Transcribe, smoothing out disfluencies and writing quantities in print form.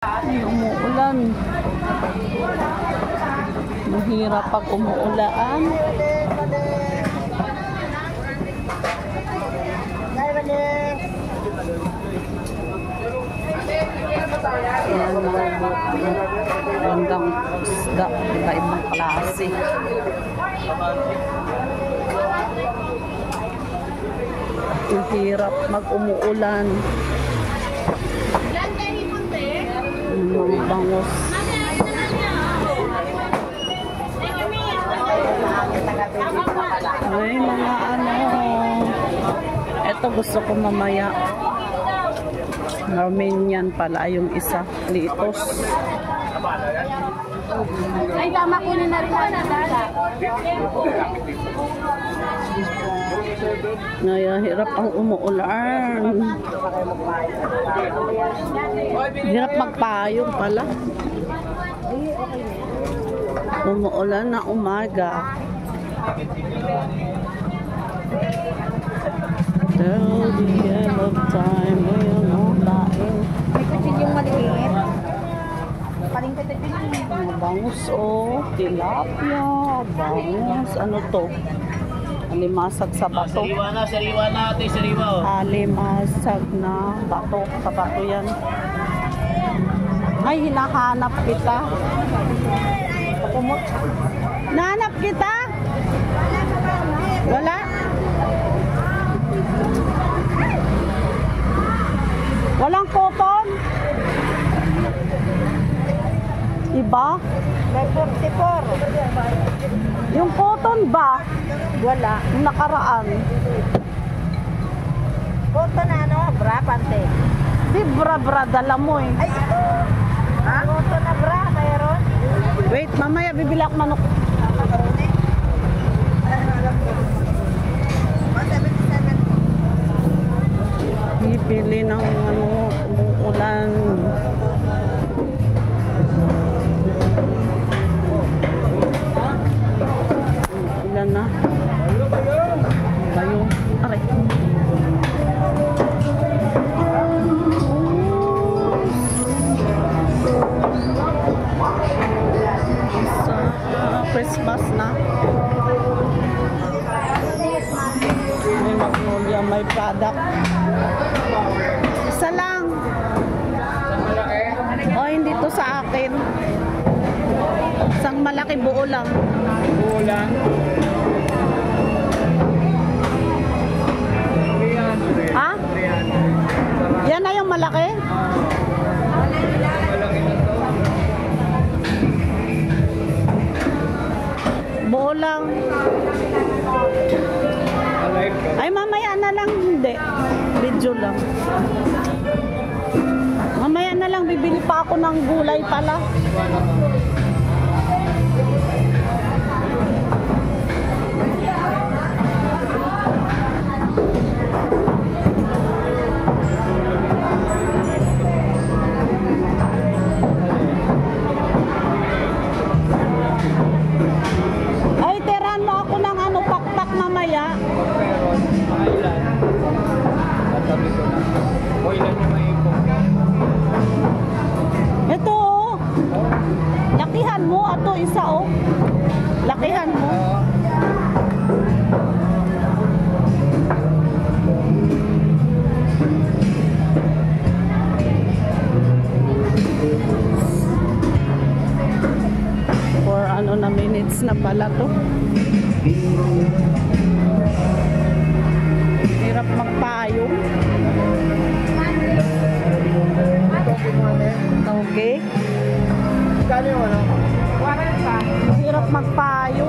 Ay, umuulan. Mahirap pag umuulan. Ayan, gandang isda, iba-ibang klase. Ang hirap mag-umuulan. Mga bangos. Ay, mga ano. Ito gusto ko mamaya. Armenian pala yung isa. Litos. Ay, tama ko na rin na dala. Hirap ang umuulan. Hirap magpayong pala. Umuulan na umaga. Till the end of time, we'll know laing. May kutsilyong maliit. Mga bangus o tilapia, bangus, ano to? Alimasag sa bato. Sariwa na ate, sariwa oh. Alimasag na bato, sa bato yan. Ay, hinahanap kita. Nahanap kita? Wala? Walang cotton? Iba? May 44. Yung cotton ba? Wala. Yung nakaraan. Cotton na ano? Bra, pante. Di bra-bra, dala mo eh. Ay, ito. Ha? Cotton na bra, mayroon. Wait, mamaya bibili ako manok. Bibili ng ano, umuulan. Ulan na. Bayo. Aray. Christmas na. May magnolia, may product. Isa lang. O, hindi to sa akin. Isang malaki, buo lang. Buo lang. Ha? Yan na yung malaki? Buo lang. Ay, mamaya na lang. Hindi. Video lang. Mamaya na lang. Bibili pa ako ng gulay pala. Ay, teran mo ako ng ano, pakpak mamaya. Ito oh. Lakihan mo. Ito isa oh. Lakihan mo. For ano na minutes na pala to. Hirap magpayong. Okay. Kano yung ano? Hirap magpayong.